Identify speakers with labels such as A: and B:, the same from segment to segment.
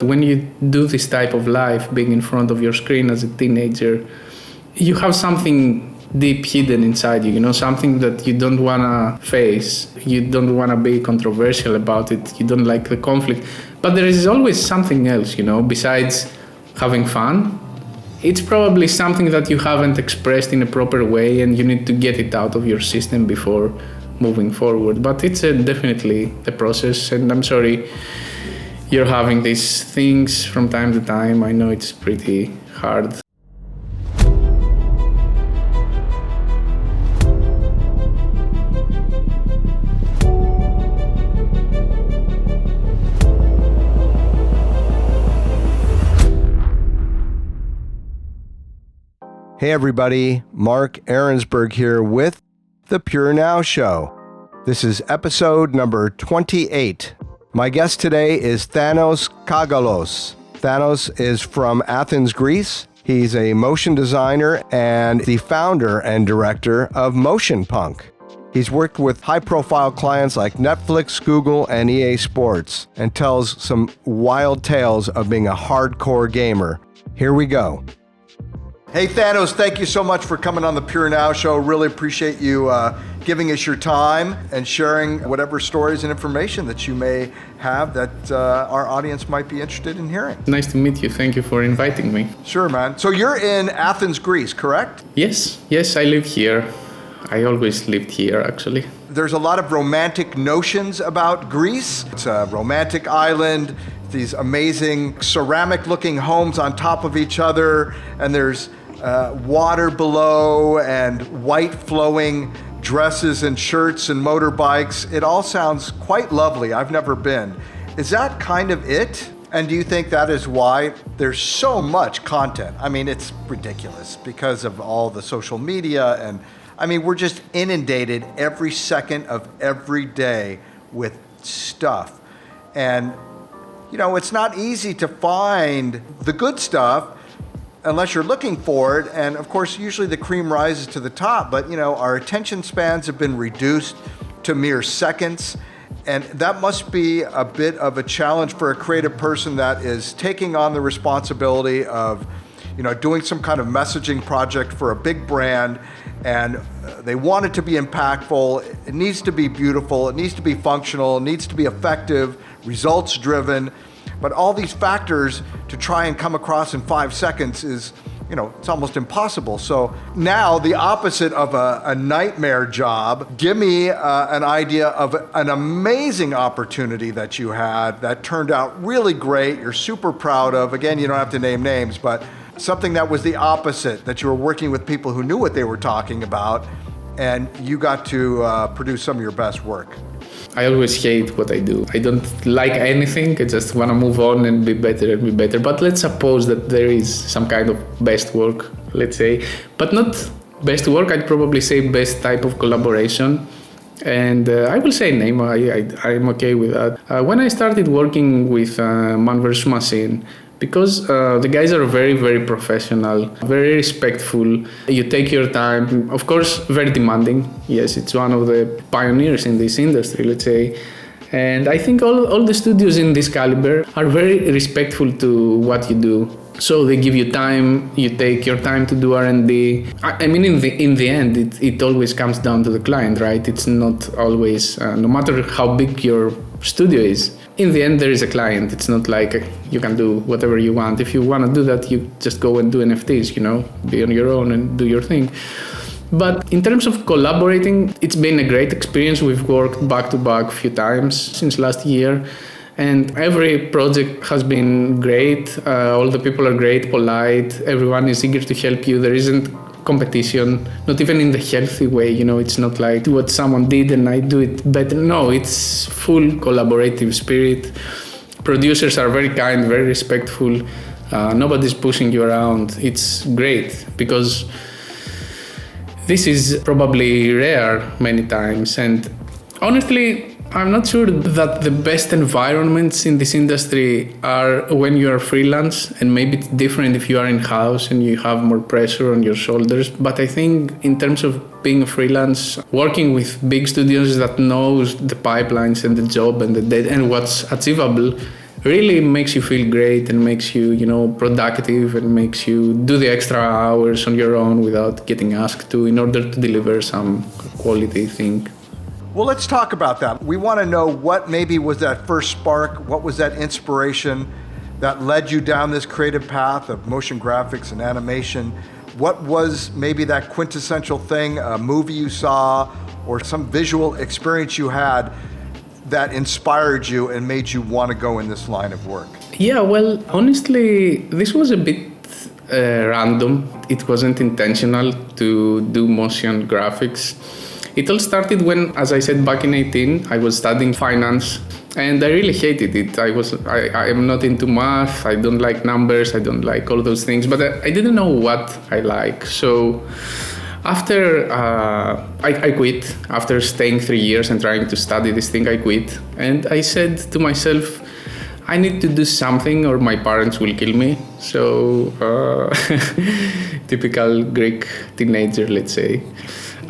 A: When you do this type of life, being in front of your screen as a teenager, you have something deep hidden inside you, something that you don't want to face. You don't want to be controversial about it. You don't like the conflict. But there is always something else, besides having fun. It's probably something that you haven't expressed in a proper way, and you need to get it out of your system before moving forward. But it's definitely a process, and I'm sorry you're having these things from time to time. I know it's pretty hard.
B: Hey everybody, Mark Arinsberg here with the Purenow Show. This is episode number 28. My guest today is Thanos Kagkalos. Thanos is from Athens, Greece. He's a motion designer and the founder and director of MotionPunk. He's worked with high-profile clients like Netflix, Google, and EA Sports, and tells some wild tales of being a hardcore gamer. Here we go. Hey Thanos, thank you so much for coming on the Purenow Show. Really appreciate you giving us your time and sharing whatever stories and information that you may have that our audience might be interested in hearing.
A: Nice to meet you. Thank you for inviting me.
B: Sure, man. So you're in Athens, Greece, correct?
A: Yes, I live here. I always lived here, actually.
B: There's a lot of romantic notions about Greece. It's a romantic island, these amazing ceramic-looking homes on top of each other, and there's water below and white flowing dresses and shirts and motorbikes. It all sounds quite lovely. I've never been. Is that kind of it? And do you think that is why there's so much content? I mean, it's ridiculous because of all the social media, and I mean, we're just inundated every second of every day with stuff. And it's not easy to find the good stuff unless you're looking for it. And of course, usually the cream rises to the top, but our attention spans have been reduced to mere seconds. And that must be a bit of a challenge for a creative person that is taking on the responsibility of, doing some kind of messaging project for a big brand. And they want it to be impactful. It needs to be beautiful. It needs to be functional. It needs to be effective, results driven. But all these factors to try and come across in 5 seconds is, it's almost impossible. So now the opposite of a nightmare job, give me an idea of an amazing opportunity that you had that turned out really great, you're super proud of. Again, you don't have to name names, but something that was the opposite, that you were working with people who knew what they were talking about, and you got to produce some of your best work.
A: I always hate what I do. I don't like anything. I just want to move on and be better and be better. But let's suppose that there is some kind of best work, let's say. But not best work, I'd probably say best type of collaboration. And I will say name, I'm okay with that. When I started working with Man vs. Machine, because the guys are very, very professional, very respectful. You take your time, of course, very demanding. Yes, it's one of the pioneers in this industry, let's say. And I think all the studios in this caliber are very respectful to what you do. So they give you time, you take your time to do R&D. I mean, in the end, it always comes down to the client, right? It's not always, no matter how big your studio is, in the end, there is a client. It's not like you can do whatever you want. If you want to do that, you just go and do NFTs, be on your own and do your thing. But in terms of collaborating, it's been a great experience. We've worked back to back a few times since last year. And every project has been great. All the people are great, polite. Everyone is eager to help you. There isn't competition, not even in the healthy way. It's not like do what someone did and I do it better. No, it's full collaborative spirit. Producers are very kind, very respectful. Nobody's pushing you around. It's great because this is probably rare many times. And honestly, I'm not sure that the best environments in this industry are when you are freelance, and maybe it's different if you are in-house and you have more pressure on your shoulders. But I think in terms of being a freelance, working with big studios that knows the pipelines and the job and what's achievable, really makes you feel great and makes you, productive and makes you do the extra hours on your own without getting asked to in order to deliver some quality thing.
B: Well, let's talk about that. We want to know what maybe was that first spark, what was that inspiration that led you down this creative path of motion graphics and animation. What was maybe that quintessential thing, a movie you saw or some visual experience you had that inspired you and made you want to go in this line of work?
A: Yeah, well, honestly, this was a bit random. It wasn't intentional to do motion graphics. It all started when, as I said, back in 18, I was studying finance and I really hated it. I am not into math, I don't like numbers, I don't like all those things, but I didn't know what I like. So after I quit, after staying 3 years and trying to study this thing, I quit. And I said to myself, I need to do something or my parents will kill me. So typical Greek teenager, let's say.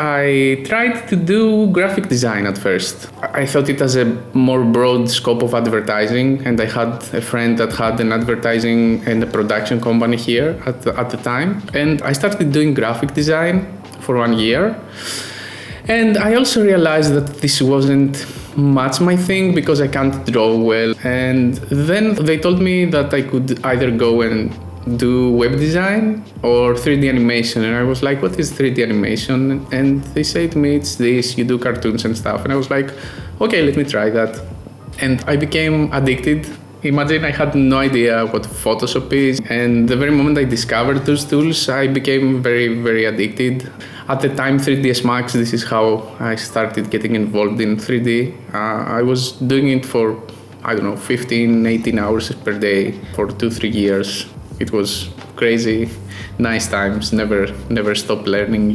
A: I tried to do graphic design at first. I thought it has a more broad scope of advertising, and I had a friend that had an advertising and a production company here at the time. And I started doing graphic design for 1 year. And I also realized that this wasn't much my thing because I can't draw well. And then they told me that I could either go and do web design or 3D animation, and I was like, what is 3D animation? And they say to me, it's this, you do cartoons and stuff. And I was like, okay, let me try that. And I became addicted. Imagine I had no idea what Photoshop is, and the very moment I discovered those tools, I became very, very addicted. At the time, 3ds Max, this is how I started getting involved in 3D. I was doing it for, 15, 18 hours per day for 2-3 years. It was crazy, nice times, never stopped learning,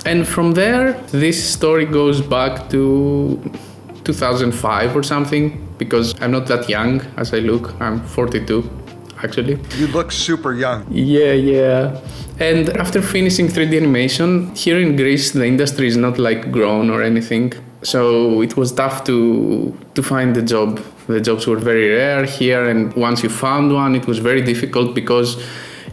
A: And from there, this story goes back to 2005 or something, because I'm not that young as I look. I'm 42, actually.
B: You look super young.
A: Yeah. And after finishing 3D animation, here in Greece, the industry is not like grown or anything. So it was tough to find a job. The jobs were very rare here, and once you found one, it was very difficult because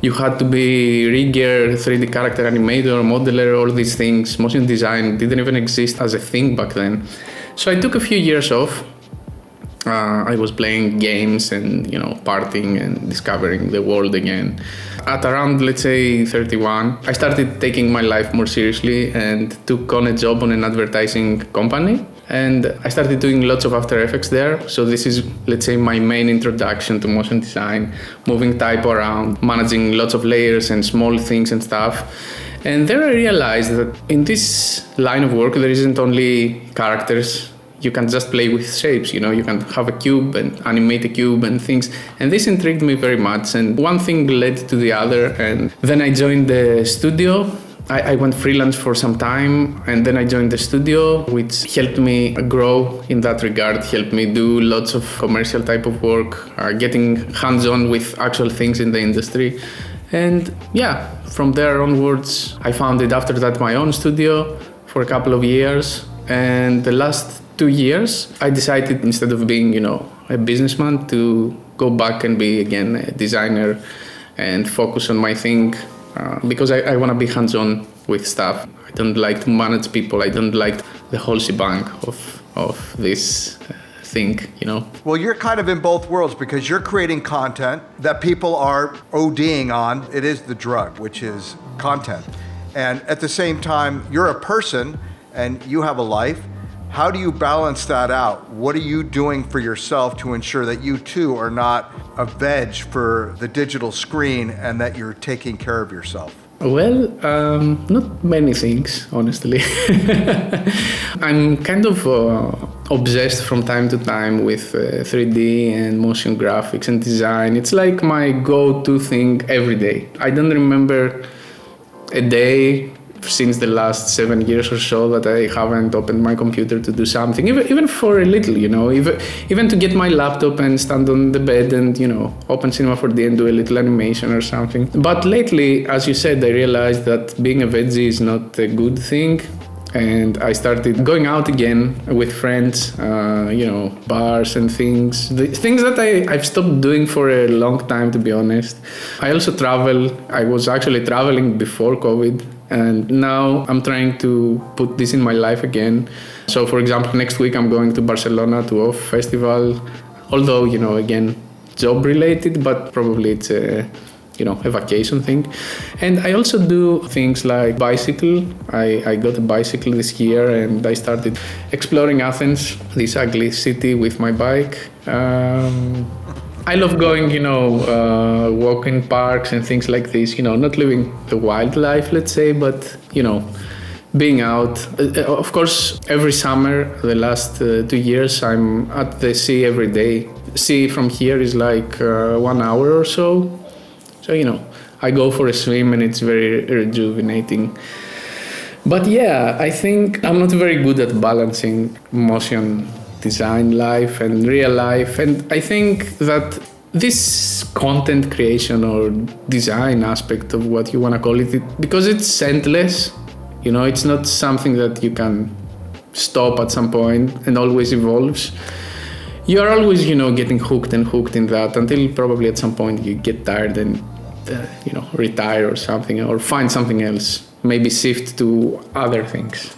A: you had to be rigger, 3D character animator, modeler, all these things. Motion design didn't even exist as a thing back then. So I took a few years off. I was playing games and, partying and discovering the world again. At around, let's say, 31, I started taking my life more seriously and took on a job on an advertising company. And I started doing lots of After Effects there. So this is, let's say, my main introduction to motion design, moving typo around, managing lots of layers and small things and stuff. And there I realized that in this line of work, there isn't only characters. You can just play with shapes, you can have a cube and animate a cube and things. And this intrigued me very much. And one thing led to the other. And then I joined the studio. I went freelance for some time, and then I joined the studio, which helped me grow in that regard, helped me do lots of commercial type of work, getting hands-on with actual things in the industry. And from there onwards, I founded after that my own studio for a couple of years. And the last 2 years, I decided instead of being, a businessman, to go back and be again a designer and focus on my thing. Because I want to be hands-on with stuff. I don't like to manage people. I don't like the whole shebang of this thing,
B: Well, you're kind of in both worlds because you're creating content that people are ODing on. It is the drug, which is content. And at the same time, you're a person and you have a life. How do you balance that out? What are you doing for yourself to ensure that you too are not a veg for the digital screen and that you're taking care of yourself?
A: Well, not many things, honestly. I'm kind of obsessed from time to time with 3D and motion graphics and design. It's like my go-to thing every day. I don't remember a day since the last 7 years or so that I haven't opened my computer to do something, even for a little, even to get my laptop and stand on the bed and, open Cinema 4D and do a little animation or something. But lately, as you said, I realized that being a veggie is not a good thing. And I started going out again with friends, bars and things. Things that I've stopped doing for a long time, to be honest. I also travel. I was actually traveling before COVID, and now I'm trying to put this in my life again. So, for example, next week I'm going to Barcelona to OFF festival, although, again, job related, but probably it's a vacation thing. And I also do things like bicycle. I got a bicycle this year and I started exploring Athens, this ugly city, with my bike. I love going, walking parks and things like this, not living the wildlife, let's say, but, being out. Of course, every summer, the last 2 years, I'm at the sea every day. Sea from here is like 1 hour or so. So, I go for a swim and it's very rejuvenating. But yeah, I think I'm not very good at balancing motion design life and real life. And I think that this content creation or design aspect of what you want to call it, because it's endless, it's not something that you can stop at some point and always evolves. You are always, getting hooked in that until probably at some point you get tired and, retire or something, or find something else, maybe shift to other things,